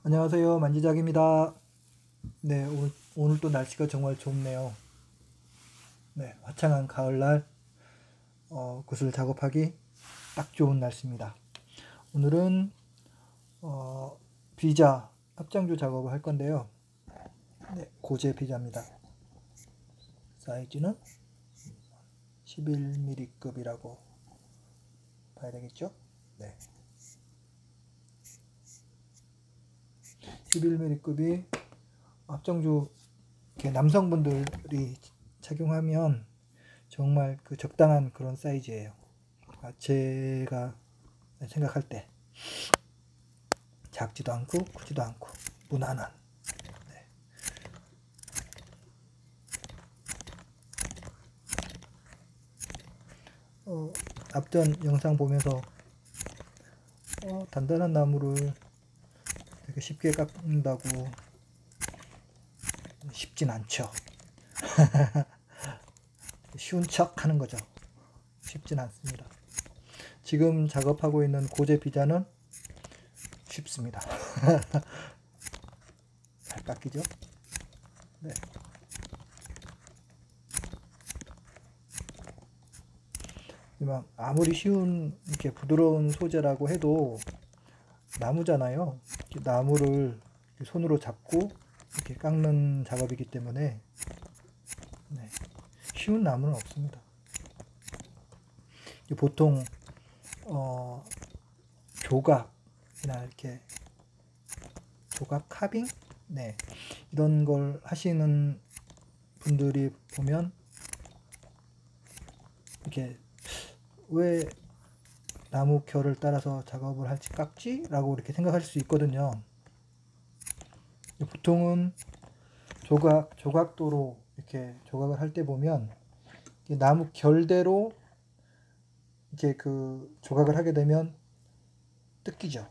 안녕하세요. 만지작입니다. 네, 오늘 또 날씨가 정말 좋네요. 네, 화창한 가을날 구슬 작업하기 딱 좋은 날씨입니다. 오늘은 비자 합장조 작업을 할 건데요. 네, 고제 비자입니다. 사이즈는 11mm급이라고 봐야 되겠죠? 네, 11mm급이 합장조 남성분들이 착용하면 정말 그 적당한 그런 사이즈예요. 제가 생각할 때 작지도 않고 크지도 않고 무난한. 네. 앞전 영상 보면서 단단한 나무를 되게 쉽게 깎는다고 쉽진 않죠. 쉬운 척 하는 거죠. 쉽진 않습니다. 지금 작업하고 있는 고제 비자는 쉽습니다. 잘 깎이죠? 네. 아무리 쉬운 이렇게 부드러운 소재라고 해도 나무잖아요. 나무를 손으로 잡고 이렇게 깎는 작업이기 때문에 네, 쉬운 나무는 없습니다. 보통 조각이나 이렇게 조각 카빙, 네, 이런 걸 하시는 분들이 보면 이렇게 왜 나무 결을 따라서 작업을 할지 깎지? 라고 이렇게 생각할 수 있거든요. 보통은 조각도로 이렇게 조각을 할 때 보면 나무 결대로 이렇게 그 조각을 하게 되면 뜯기죠.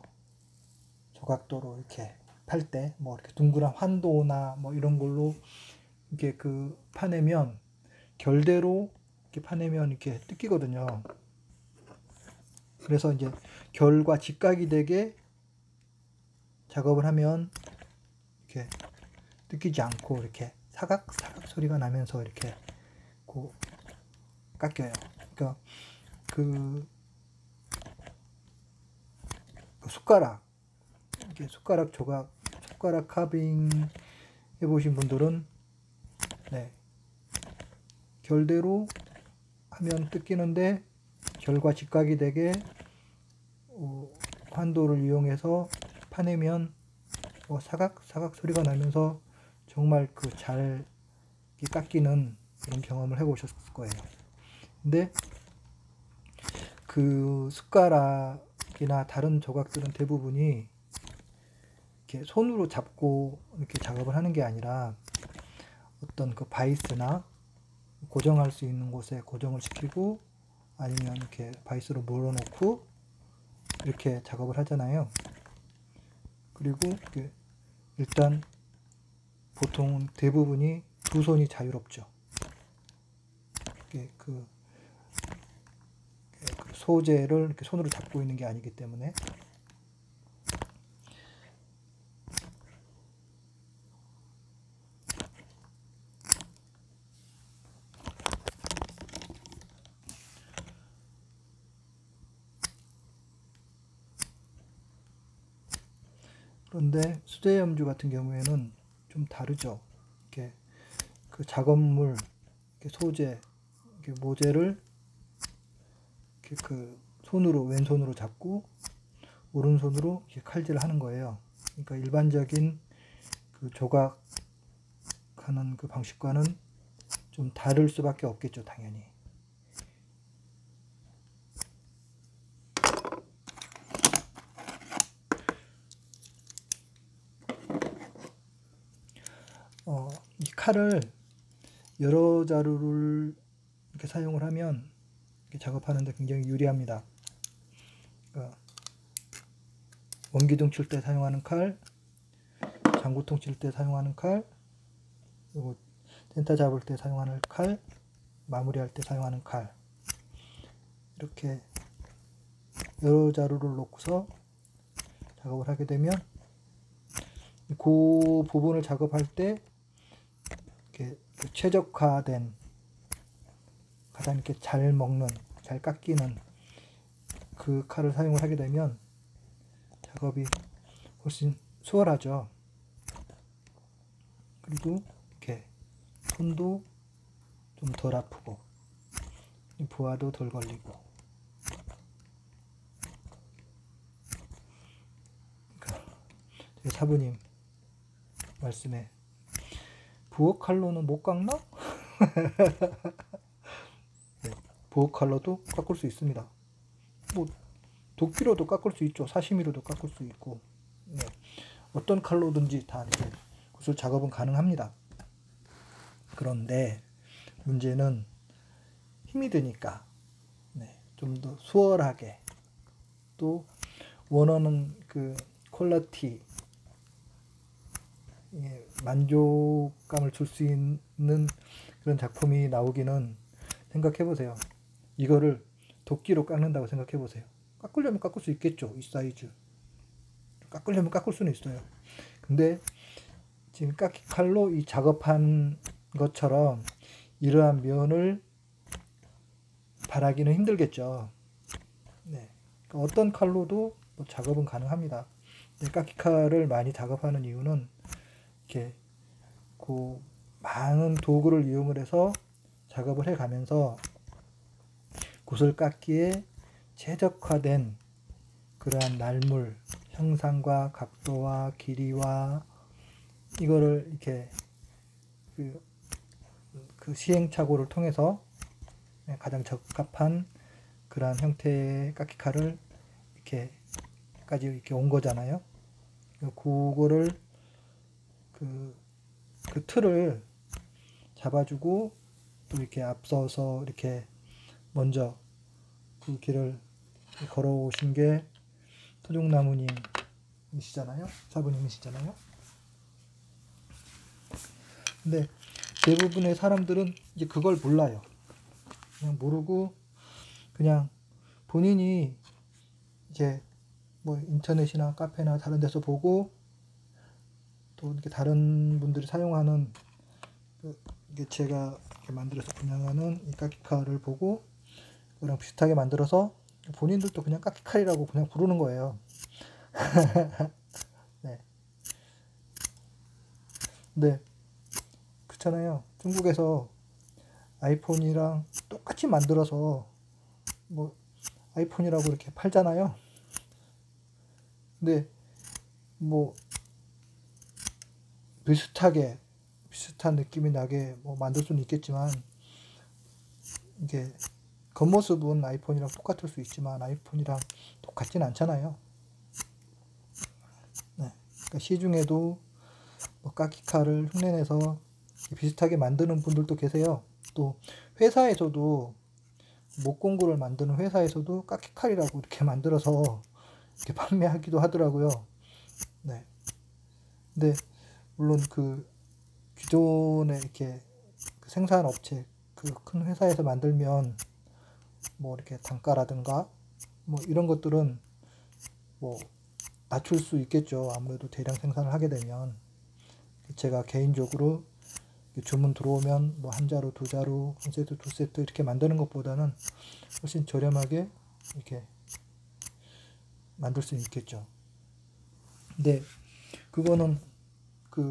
조각도로 이렇게 팔 때 뭐 이렇게 둥그런 환도나 뭐 이런 걸로 이렇게 그 파내면 결대로 이렇게 파내면 이렇게 뜯기거든요. 그래서 이제 결과 직각이 되게 작업을 하면 이렇게 뜯기지 않고 이렇게 사각사각 소리가 나면서 이렇게 깎여요. 그러니까 그 숟가락, 이렇게 숟가락 조각, 숟가락 카빙 해보신 분들은 네, 결대로 하면 뜯기는데 결과 직각이 되게 환도를 이용해서 파내면 사각 소리가 나면서 정말 그 잘 깎이는 그런 경험을 해보셨을 거예요. 근데 그 숟가락이나 다른 조각들은 대부분이 이렇게 손으로 잡고 이렇게 작업을 하는 게 아니라 어떤 그 바이스나 고정할 수 있는 곳에 고정을 시키고 아니면 이렇게 바이스로 물어놓고 이렇게 작업을 하잖아요. 그리고 일단 보통 대부분이 두 손이 자유롭죠. 그 소재를 이렇게 손으로 잡고 있는 게 아니기 때문에. 그런데 수제염주 같은 경우에는 좀 다르죠. 이렇게 그 작업물, 이렇게 소재, 이렇게 모재를 이렇게 그 손으로 왼손으로 잡고 오른손으로 이렇게 칼질을 하는 거예요. 그러니까 일반적인 그 조각하는 그 방식과는 좀 다를 수밖에 없겠죠, 당연히. 이 칼을 여러 자루를 이렇게 사용을 하면 이렇게 작업하는데 굉장히 유리합니다. 그러니까 원기둥 칠 때 사용하는 칼, 장구통 칠 때 사용하는 칼, 그리고 텐타 잡을 때 사용하는 칼, 마무리할 때 사용하는 칼, 이렇게 여러 자루를 놓고서 작업을 하게 되면 그 부분을 작업할 때 이렇게 최적화된, 가장 이렇게 잘 먹는, 잘 깎이는 그 칼을 사용을 하게 되면 작업이 훨씬 수월하죠. 그리고 이렇게 손도 좀 덜 아프고 부하도 덜 걸리고. 그러니까 사부님 말씀에 부엌 칼로는 못 깎나? 네, 부엌 칼로도 깎을 수 있습니다. 뭐 도끼로도 깎을 수 있죠. 사시미로도 깎을 수 있고. 네, 어떤 칼로든지 다 이렇게 구슬 작업은 가능합니다. 그런데 문제는 힘이 드니까 좀 더 수월하게, 또 원하는 그 퀄리티, 만족감을 줄 수 있는 그런 작품이 나오기는, 생각해 보세요. 이거를 도끼로 깎는다고 생각해 보세요. 깎으려면 깎을 수 있겠죠. 이 사이즈 깎으려면 깎을 수는 있어요. 근데 지금 깎기 칼로 이 작업한 것처럼 이러한 면을 바라기는 힘들겠죠. 네. 그러니까 어떤 칼로도 뭐 작업은 가능합니다. 깎기 칼을 많이 작업하는 이유는 이렇게 그 많은 도구를 이용을 해서 작업을 해 가면서 구슬 깎기에 최적화된 그러한 날물, 형상과 각도와 길이와 이거를 이렇게 그 시행착오를 통해서 가장 적합한 그러한 형태의 깎기 칼을 이렇게까지 이렇게 온 거잖아요. 그거를 그 틀을 잡아주고 또 이렇게 앞서서 이렇게 먼저 그 길을 걸어오신 게 토종나무님이시잖아요. 사부님이시잖아요. 근데 대부분의 사람들은 이제 그걸 몰라요. 그냥 모르고 그냥 본인이 이제 뭐 인터넷이나 카페나 다른 데서 보고 또 이렇게 다른 분들이 사용하는 이게 제가 이렇게 만들어서 분양하는 이 깎기칼을 보고 그랑 비슷하게 만들어서 본인들도 그냥 깎기칼이라고 그냥 부르는 거예요. 네. 근데 그렇잖아요. 중국에서 아이폰이랑 똑같이 만들어서 뭐 아이폰이라고 이렇게 팔잖아요. 근데 뭐 비슷한 느낌이 나게 뭐 만들 수는 있겠지만 이게 겉모습은 아이폰이랑 똑같을 수 있지만 아이폰이랑 똑같진 않잖아요. 네. 그러니까 시중에도 뭐 깎기칼을 흉내내서 비슷하게 만드는 분들도 계세요. 또 회사에서도 목공구를 만드는 회사에서도 깎기칼이라고 이렇게 만들어서 이렇게 판매하기도 하더라고요. 네. 근데 물론 그 기존에 이렇게 그 생산 업체 그 큰 회사에서 만들면 뭐 이렇게 단가라든가 뭐 이런 것들은 뭐 낮출 수 있겠죠. 아무래도 대량 생산을 하게 되면. 제가 개인적으로 주문 들어오면 뭐 한 자루, 두 자루, 한 세트, 두 세트 이렇게 만드는 것보다는 훨씬 저렴하게 이렇게 만들 수 있겠죠. 근데 그거는 그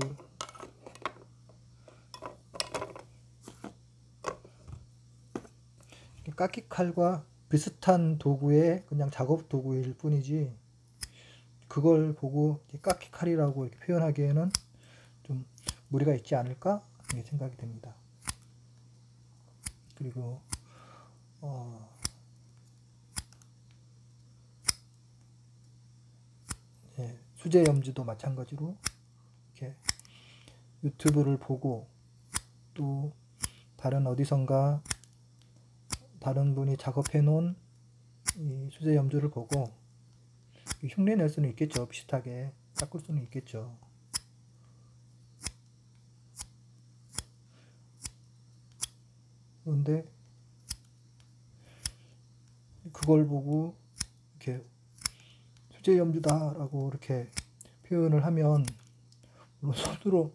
깎기 칼과 비슷한 도구의 그냥 작업 도구일 뿐이지 그걸 보고 깎기 칼이라고 이렇게 표현하기에는 좀 무리가 있지 않을까 생각이 됩니다. 그리고 수제 염지도 마찬가지로 이렇게 유튜브를 보고 또 다른 어디선가 다른 분이 작업해 놓은 이 수제 염주를 보고 흉내 낼 수는 있겠죠. 비슷하게 닦을 수는 있겠죠. 그런데 그걸 보고 이렇게 수제 염주다라고 이렇게 표현을 하면 물론 손으로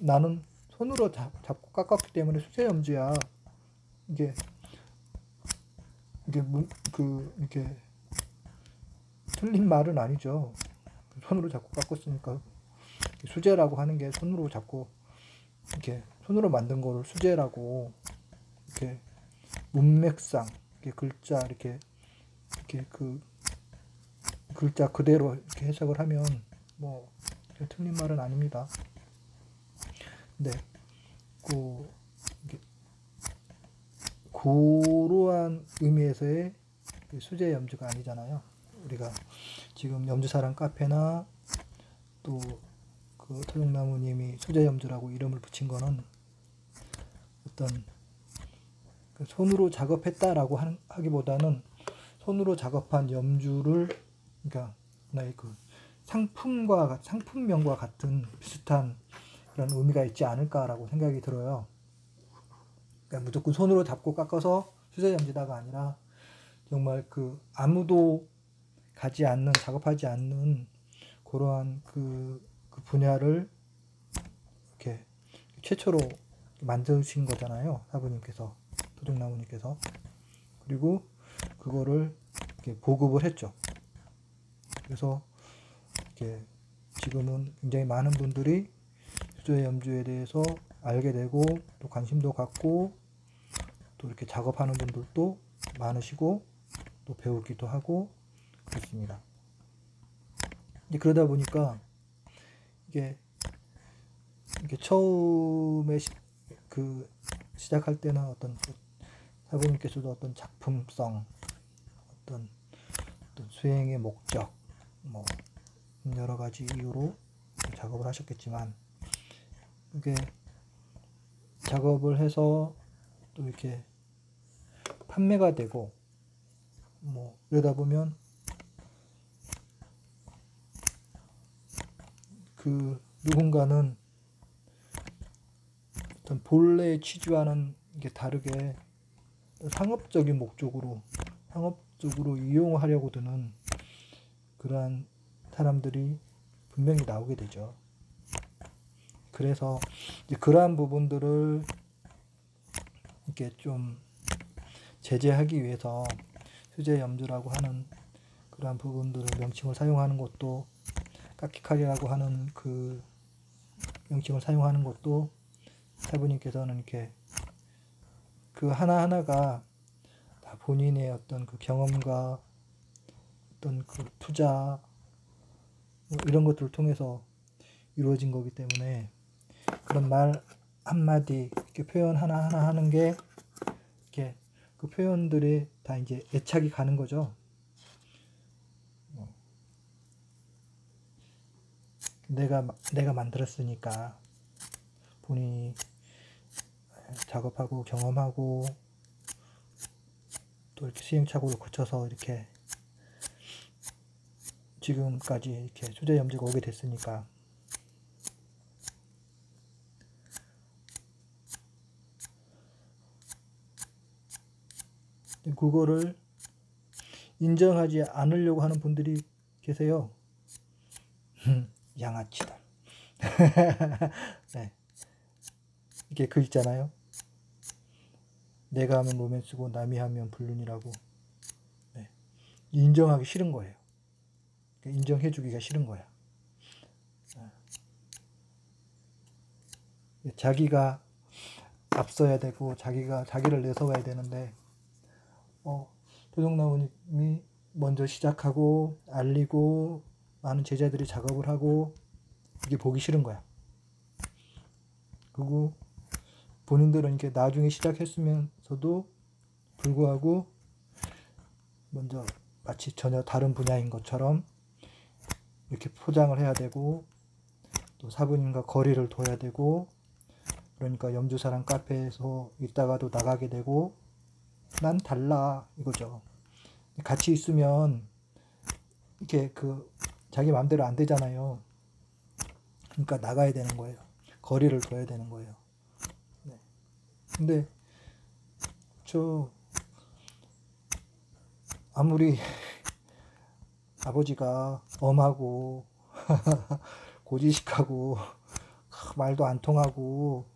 나는 손으로 잡고 깎았기 때문에 수제염주야. 이게 이게 틀린 말은 아니죠. 손으로 잡고 깎았으니까 수제라고 하는 게 손으로 잡고 이렇게 손으로 만든 거를 수제라고 이렇게 문맥상 이렇게 글자 이렇게 그 글자 그대로 이렇게 해석을 하면 뭐 틀린 말은 아닙니다. 근데 그러한 의미에서의 수제 염주가 아니잖아요. 우리가 지금 염주사랑 카페나 또 그 토종나무님이 수제 염주라고 이름을 붙인 거는 어떤 손으로 작업했다라고 하기보다는 손으로 작업한 염주를 그러니까 그 상품명과 같은 비슷한 그런 의미가 있지 않을까라고 생각이 들어요. 그러니까 무조건 손으로 잡고 깎아서 수제 염지다가 아니라 정말 그 아무도 가지 않는 작업하지 않는 그러한 그 분야를 이렇게 최초로 만드신 거잖아요. 사부님께서 토종나무님께서. 그리고 그거를 이렇게 보급을 했죠. 그래서 이렇게 지금은 굉장히 많은 분들이 수제 염주에 대해서 알게 되고 또 관심도 갖고 또 이렇게 작업하는 분들도 많으시고 또 배우기도 하고 그렇습니다. 그러다 보니까 이게 처음에 시작할 때는 어떤 사부님께서도 어떤 작품성, 어떤 수행의 목적, 뭐 여러 가지 이유로 작업을 하셨겠지만 이게 작업을 해서 또 이렇게 판매가 되고 뭐 이러다 보면 누군가는 어떤 본래의 취지와는 이게 다르게 상업적인 목적으로 이용하려고 드는 그러한 사람들이 분명히 나오게 되죠. 그래서 이제 그러한 부분들을 이렇게 좀 제재하기 위해서 수제 염주라고 하는 그러한 부분들을 명칭을 사용하는 것도 까키칼이라고 하는 그 명칭을 사용하는 것도 사부님께서는 이렇게 그 하나하나가 다 본인의 어떤 그 경험과 어떤 그 투자 뭐 이런 것들을 통해서 이루어진 거기 때문에 그런 말 한마디 이렇게 표현 하나하나 하는 게 이렇게 그 표현들이 다 이제 애착이 가는 거죠. 내가 만들었으니까 본인이 작업하고 경험하고 또 이렇게 시행착오를 거쳐서 이렇게 지금까지 이렇게 수제 염주가 오게 됐으니까 그거를 인정하지 않으려고 하는 분들이 계세요. 양아치다. 네. 이게 그 있잖아요. 내가 하면 로맨스고 남이 하면 불륜이라고. 네. 인정하기 싫은 거예요. 인정해주기가 싫은 거야. 자기가 앞서야 되고 자기를 내세워야 되는데 토종나무님이 먼저 시작하고 알리고 많은 제자들이 작업을 하고 이게 보기 싫은 거야. 그리고 본인들은 이렇게 나중에 시작했으면서도 불구하고 먼저 마치 전혀 다른 분야인 것처럼 이렇게 포장을 해야 되고 또 사부님과 거리를 둬야 되고 그러니까 염주사랑 카페에서 있다가도 나가게 되고 난 달라 이거죠. 같이 있으면 이렇게 자기 마음대로 안 되잖아요. 그러니까 나가야 되는 거예요. 거리를 둬야 되는 거예요. 네. 근데 아무리 아버지가 엄하고 고지식하고 말도 안 통하고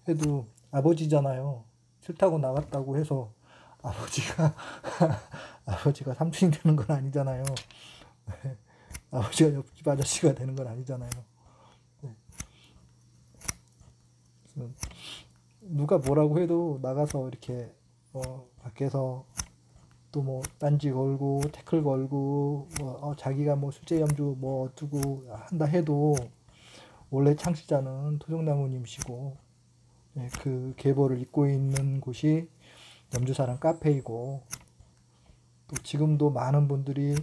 해도 아버지잖아요. 싫다고 나갔다고 해서 아버지가 아버지가 삼촌이 되는 건 아니잖아요. 아버지가 옆집 아저씨가 되는 건 아니잖아요. 누가 뭐라고 해도 나가서 이렇게 밖에서 또 뭐 딴지 걸고 태클 걸고 자기가 뭐 수제 염주 뭐 어쩌고 한다 해도 원래 창시자는 토종나무님이시고 그 계보를 잇고 있는 곳이 염주사랑 카페이고 또 지금도 많은 분들이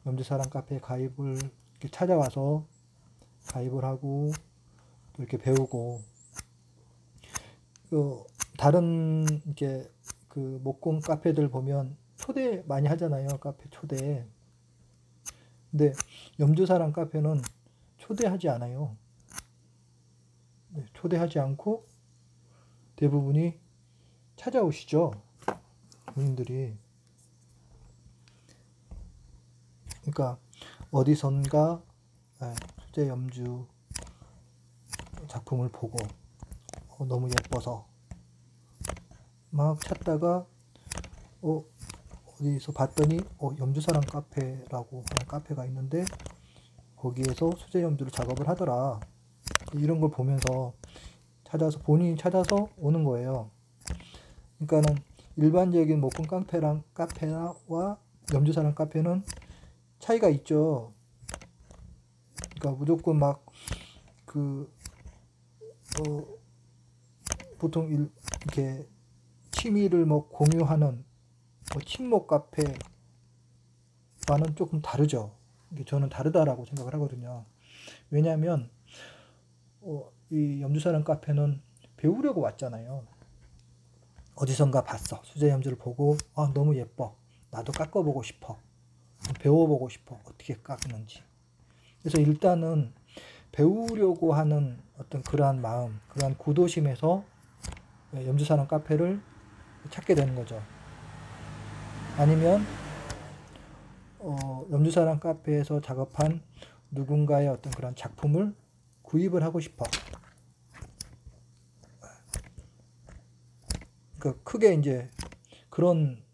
염주사랑 카페에 가입을 이렇게 찾아와서 가입을 하고 또 이렇게 배우고 다른 이렇게 그 목공 카페들 보면 초대 많이 하잖아요. 카페 초대. 근데 염주사랑 카페는 초대하지 않아요. 초대하지 않고 대부분이 찾아오시죠. 본인들이. 그러니까 어디선가 수제 염주 작품을 보고 너무 예뻐서 막 찾다가 어디서 봤더니 염주사랑 카페라고 하는 카페가 있는데 거기에서 수제 염주를 작업을 하더라. 이런 걸 보면서 본인이 찾아서 오는 거예요. 그러니까는 일반적인 목공 카페와 염주사랑 카페는 차이가 있죠. 그러니까 무조건 막 보통 이렇게 취미를 뭐 공유하는 친목 카페와는 조금 다르죠. 저는 다르다라고 생각을 하거든요. 왜냐하면 이 염주사랑 카페는 배우려고 왔잖아요. 어디선가 봤어. 수제 염주를 보고 너무 예뻐. 나도 깎아보고 싶어. 배워보고 싶어. 어떻게 깎는지. 그래서 일단은 배우려고 하는 어떤 그러한 마음, 그러한 구도심에서 염주사랑 카페를 찾게 되는 거죠. 아니면 염주사랑 카페에서 작업한 누군가의 어떤 그런 작품을 구입을 하고 싶어. 그러니까 크게 이제 그런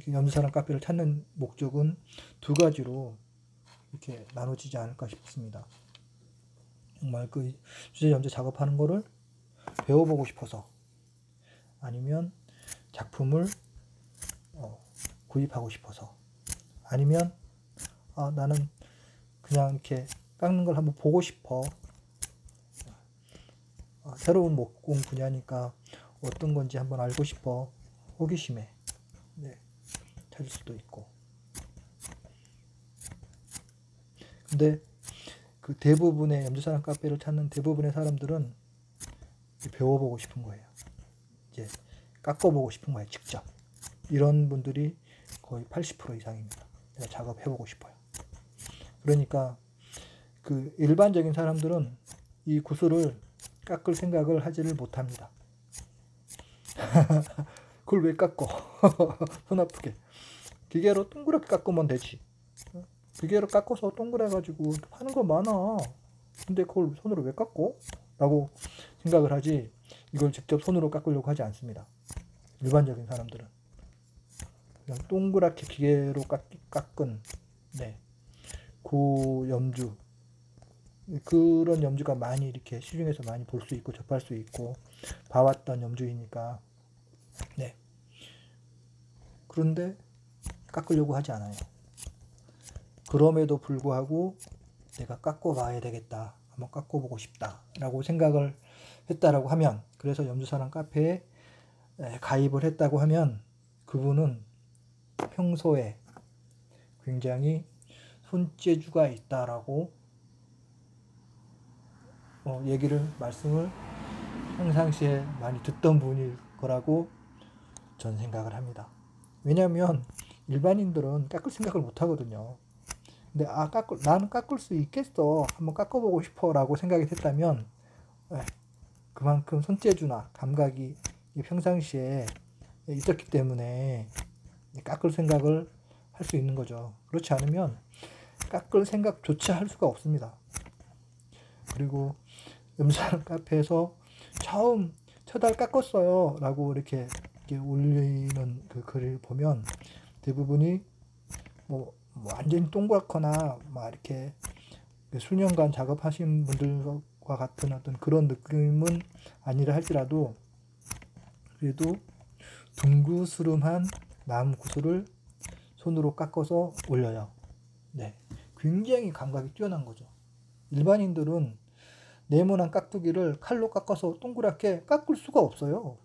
염주사랑 카페를 찾는 목적은 두 가지로 이렇게 나눠지지 않을까 싶습니다. 정말 그 수제 염주 작업하는 거를 배워보고 싶어서, 아니면 작품을 구입하고 싶어서, 아니면 나는 그냥 이렇게 깎는 걸 한번 보고 싶어. 새로운 목공 분야니까 어떤 건지 한번 알고 싶어. 호기심에 찾을 수도 있고. 근데 그 대부분의 염주사랑 카페를 찾는 대부분의 사람들은 배워보고 싶은 거예요. 이제 깎아보고 싶은 거예요, 직접. 이런 분들이 거의 80% 이상입니다. 내가 작업해보고 싶어요. 그러니까 그 일반적인 사람들은 이 구슬을 깎을 생각을 하지를 못합니다. 그걸 왜 깎어? 손 아프게. 기계로 동그랗게 깎으면 되지. 기계로 깎아서 동그래가지고 하는 거 많아. 근데 그걸 손으로 왜 깎고? 라고 생각을 하지, 이걸 직접 손으로 깎으려고 하지 않습니다. 일반적인 사람들은 그냥 동그랗게 기계로 깎은 고염주, 그런 염주가 많이 이렇게 시중에서 많이 볼 수 있고 접할 수 있고 봐왔던 염주이니까. 그런데 깎으려고 하지 않아요. 그럼에도 불구하고 내가 깎아봐야 되겠다, 한번 깎아보고 싶다 라고 생각을 했다라고 하면, 그래서 염주사랑 카페에 가입을 했다고 하면, 그분은 평소에 굉장히 손재주가 있다라고 말씀을 평상시에 많이 듣던 분일 거라고 전 생각을 합니다. 왜냐하면 일반인들은 깎을 생각을 못 하거든요. 근데 나는 깎을 수 있겠어, 한번 깎아보고 싶어 라고 생각이 됐다면 그만큼 손재주나 감각이 평상시에 있었기 때문에 깎을 생각을 할 수 있는 거죠. 그렇지 않으면 깎을 생각조차 할 수가 없습니다. 그리고 염산 카페에서 처음 첫 알 깎았어요 라고 이렇게 올리는 그 글을 보면 대부분이 뭐 완전히 동그랗거나 막 이렇게 수년간 작업하신 분들과 같은 어떤 그런 느낌은 아니라 할지라도 그래도 둥그스름한 나무 구슬을 손으로 깎아서 올려요. 네, 굉장히 감각이 뛰어난 거죠. 일반인들은 네모난 깍두기를 칼로 깎아서 동그랗게 깎을 수가 없어요.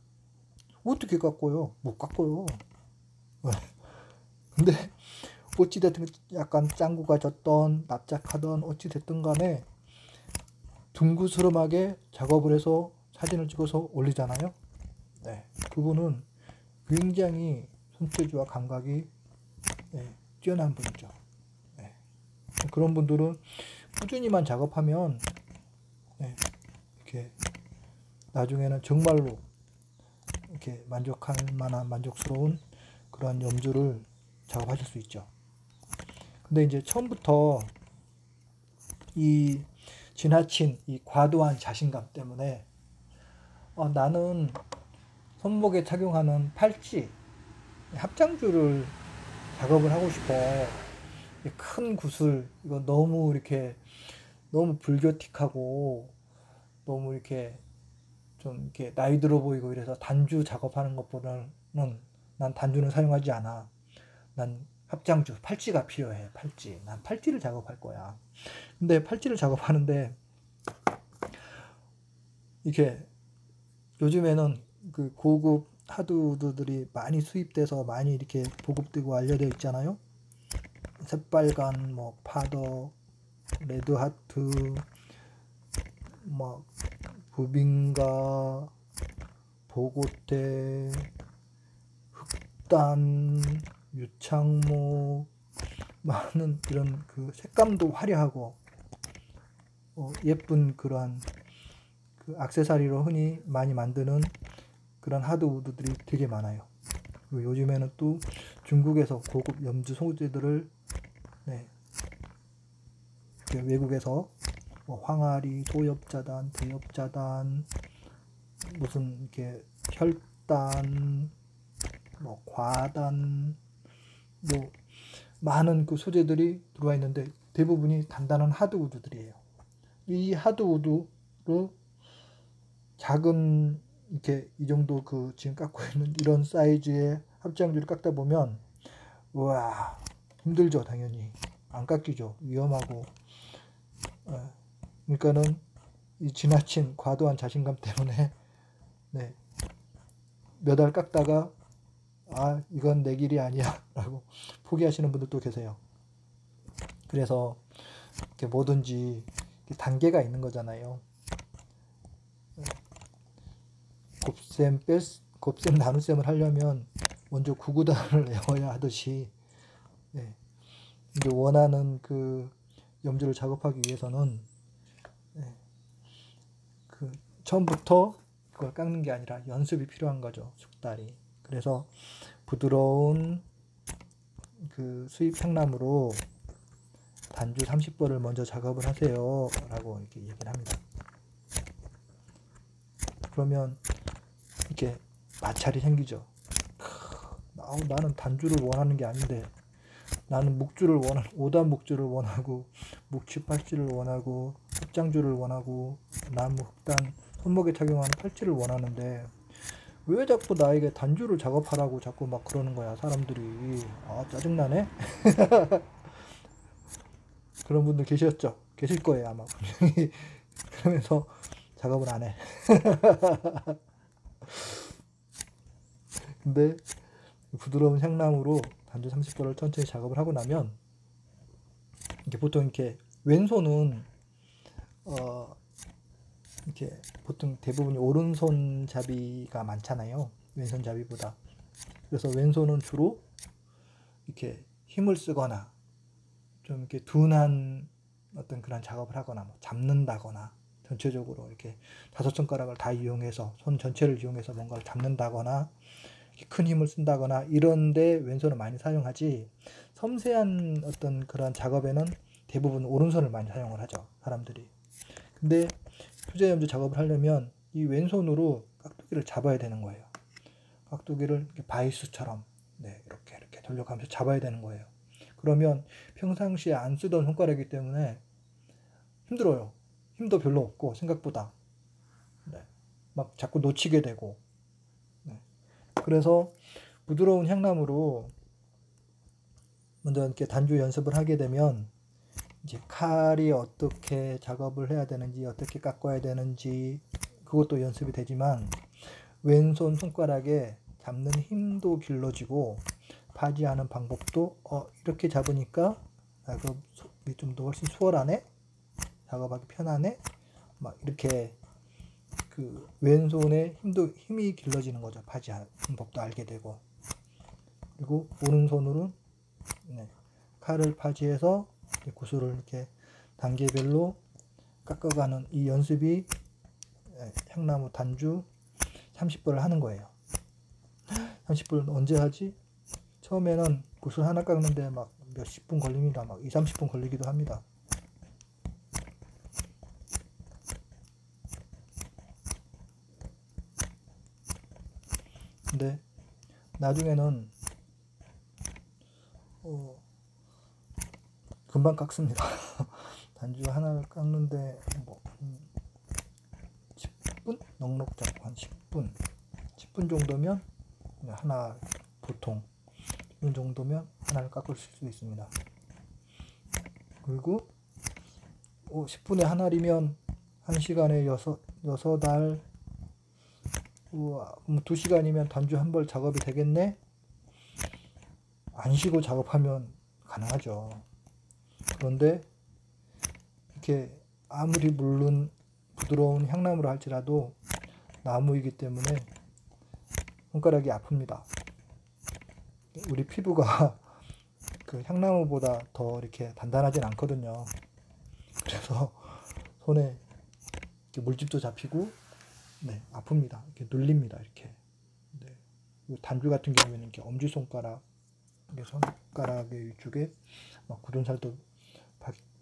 어떻게 깎아요? 못 깎아요. 근데 어찌됐든 약간 짱구가 졌던 납작하던 어찌됐든 간에 둥그스름하게 작업을 해서 사진을 찍어서 올리잖아요. 네, 그분은 굉장히 손재주와 감각이 뛰어난 분이죠. 네, 그런 분들은 꾸준히만 작업하면 이렇게 나중에는 정말로 이렇게 만족할 만한 만족스러운 그런 염주를 작업하실 수 있죠. 근데 이제 처음부터 이 지나친 이 과도한 자신감 때문에 나는 손목에 착용하는 팔찌, 합장줄을 작업을 하고 싶어. 큰 구슬, 이거 너무 이렇게 너무 불교틱하고 너무 이렇게 좀 이렇게 나이 들어 보이고 이래서 단주 작업하는 것보다는 난 단주는 사용하지 않아. 난 합장주, 팔찌가 필요해. 팔찌. 난 팔찌를 작업할 거야. 근데 팔찌를 작업하는데 이게 요즘에는 그 고급 하드우드들이 많이 수입돼서 많이 이렇게 보급되고 알려져 있잖아요. 새빨간 뭐 파더, 레드하트, 막 부빙가, 보고테, 흑단, 유창모, 많은 이런 그 색감도 화려하고 예쁜 그러한 그 액세서리로 흔히 많이 만드는 그런 하드우드들이 되게 많아요. 그리고 요즘에는 또 중국에서 고급 염주 소재들을 외국에서 뭐 황아리, 도엽자단, 대엽자단, 무슨 이렇게 혈단, 뭐 과단, 뭐 많은 그 소재들이 들어와 있는데 대부분이 단단한 하드우드들이에요. 이 하드우드로 작은 이렇게 이 정도 그 지금 깎고 있는 이런 사이즈의 합장줄을 깎다 보면 우와 힘들죠. 당연히 안 깎이죠. 위험하고. 그러니까는 이 지나친 과도한 자신감 때문에 몇 알 깎다가 이건 내 길이 아니야 라고 포기하시는 분들도 계세요. 그래서 이렇게 뭐든지 단계가 있는 거잖아요. 곱셈 나눗셈을 하려면 먼저 구구단을 외워야 하듯이 이제 원하는 그 염주를 작업하기 위해서는 그 처음부터 그걸 깎는 게 아니라 연습이 필요한 거죠. 숙달이. 그래서 부드러운 그 수입 향나무로 단주 30벌을 먼저 작업을 하세요 라고 이렇게 얘기를 합니다. 그러면 이렇게 마찰이 생기죠. 나는 단주를 원하는 게 아닌데 나는 묵주를 5단 묵주를 원하고 묵치 팔찌를 원하고 합장주를 원하고 나무 흑단 손목에 착용하는 팔찌를 원하는데 왜 자꾸 나에게 단주를 작업하라고 자꾸 막 그러는 거야 사람들이. 짜증나네. 그런 분들 계셨죠? 계실 거예요 아마 분명히. 그러면서 작업을 안 해. 근데 부드러운 향나무로 단주 30벌을 천천히 작업을 하고 나면 이렇게 보통 이렇게 왼손은 이렇게 보통 대부분이 오른손 잡이가 많잖아요. 왼손 잡이보다. 그래서 왼손은 주로 이렇게 힘을 쓰거나 좀 이렇게 둔한 어떤 그런 작업을 하거나 뭐 잡는다거나 전체적으로 이렇게 5손가락을 다 이용해서 손 전체를 이용해서 뭔가를 잡는다거나 큰 힘을 쓴다거나 이런데 왼손을 많이 사용하지 섬세한 어떤 그런 작업에는 대부분 오른손을 많이 사용을 하죠, 사람들이. 근데 수제염주 작업을 하려면 이 왼손으로 깍두기를 잡아야 되는 거예요. 깍두기를 이렇게 바이스처럼 네, 이렇게 돌려가면서 잡아야 되는 거예요. 그러면 평상시에 안 쓰던 손가락이기 때문에 힘들어요. 힘도 별로 없고 생각보다 네, 막 자꾸 놓치게 되고 네. 그래서 부드러운 향나무로 먼저 이렇게 단주 연습을 하게 되면 이제 칼이 어떻게 작업을 해야 되는지, 어떻게 깎아야 되는지 그것도 연습이 되지만 왼손 손가락에 잡는 힘도 길러지고 파지하는 방법도 이렇게 잡으니까 좀 더 훨씬 수월하네, 작업하기 편하네, 막 이렇게 그 왼손에 힘이 길러지는 거죠. 파지하는 법도 알게 되고, 그리고 오른손으로는 네, 칼을 파지해서 구슬을 이렇게 단계별로 깎아가는 이 연습이 향나무 단주 30번을 하는 거예요. 30번을 언제 하지? 처음에는 구슬 하나 깎는데 막 몇십 분 걸립니다. 막 2, 30분 걸리기도 합니다. 근데 나중에는 금방 깎습니다. 단주 하나를 깎는데 뭐 10분? 넉넉 잡고 한 10분 정도면 하나, 보통 10분 정도면 하나를 깎을 수 있습니다. 그리고 10분에 하나이면 1시간에 6알, 우와, 2시간이면 단주 한 벌 작업이 되겠네? 안 쉬고 작업하면 가능하죠. 그런데 이렇게 아무리 물론 부드러운 향나무라 할지라도 나무이기 때문에 손가락이 아픕니다. 우리 피부가 그 향나무보다 더 이렇게 단단하진 않거든요. 그래서 손에 이렇게 물집도 잡히고 네, 아픕니다. 이렇게 눌립니다. 이렇게. 네. 단주 같은 경우에는 이렇게 엄지손가락, 손가락의 위쪽에 막 굳은 살도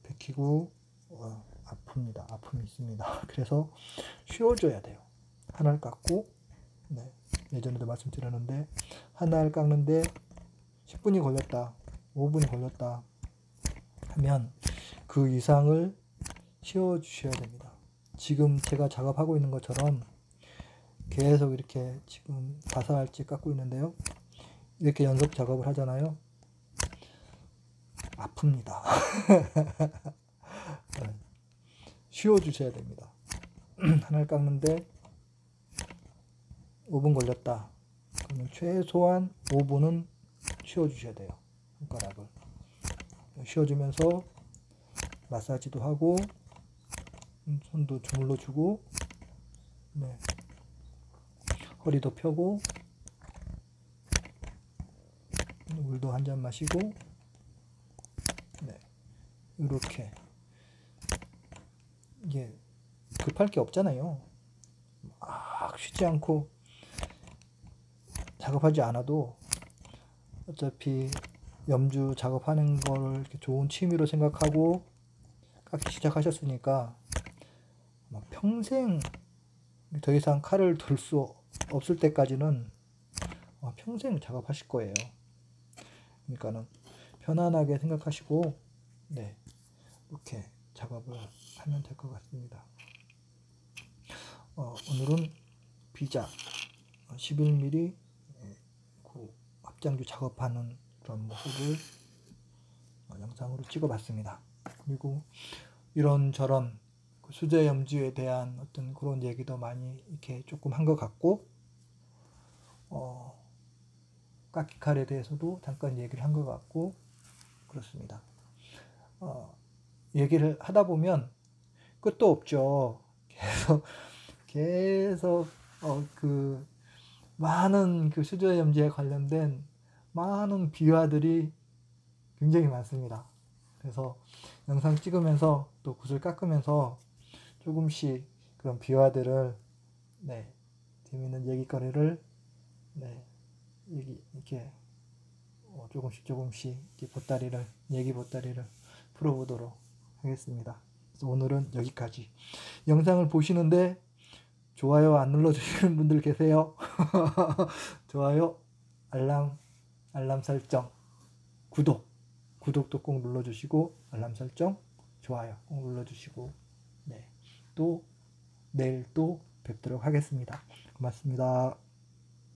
박히고 아픕니다. 아픔이 있습니다. 그래서 쉬어줘야 돼요. 하나를 깎고 네, 예전에도 말씀드렸는데 하나를 깎는데 10분이 걸렸다, 5분이 걸렸다 하면 그 이상을 쉬어주셔야 됩니다. 지금 제가 작업하고 있는 것처럼 계속 이렇게 지금 4사알씩 깎고 있는데요. 이렇게 연속 작업을 하잖아요. 아픕니다. 네. 쉬어주셔야 됩니다. 하나를 깎는데 5분 걸렸다. 그러면 최소한 5분은 쉬어주셔야 돼요. 손가락을 쉬어주면서 마사지도 하고 손도 주물러 주고 네. 허리도 펴고 물도 한 잔 마시고 네. 이렇게 이게 급할 게 없잖아요. 쉬지 않고 작업하지 않아도 어차피 염주 작업하는 거를 이렇게 좋은 취미로 생각하고 깎기 시작하셨으니까 평생 더 이상 칼을 들 수 없을 때까지는 평생 작업하실 거예요. 그러니까는 편안하게 생각하시고 네, 이렇게 작업을 하면 될 것 같습니다. 오늘은 비자 11mm 그 합장주 작업하는 그런 모습을 영상으로 찍어봤습니다. 그리고 이런저런 수제 염주에 대한 어떤 그런 얘기도 많이 이렇게 조금 한 것 같고 깎기칼에 대해서도 잠깐 얘기를 한 것 같고 그렇습니다. 얘기를 하다 보면 끝도 없죠. 계속 그 많은 그 수제 염주에 관련된 많은 비화들이 굉장히 많습니다. 그래서 영상 찍으면서 또 굿을 깎으면서 조금씩 그런 비화들을 네, 재밌는 얘기거리를 네, 이렇게 조금씩 얘기 보따리를 풀어보도록 하겠습니다. 그래서 오늘은 여기까지. 영상을 보시는데 좋아요 안 눌러주시는 분들 계세요. 좋아요, 알람 설정, 구독도 꼭 눌러주시고, 알람 설정, 좋아요 꼭 눌러주시고, 네, 또 내일 또 뵙도록 하겠습니다. 고맙습니다.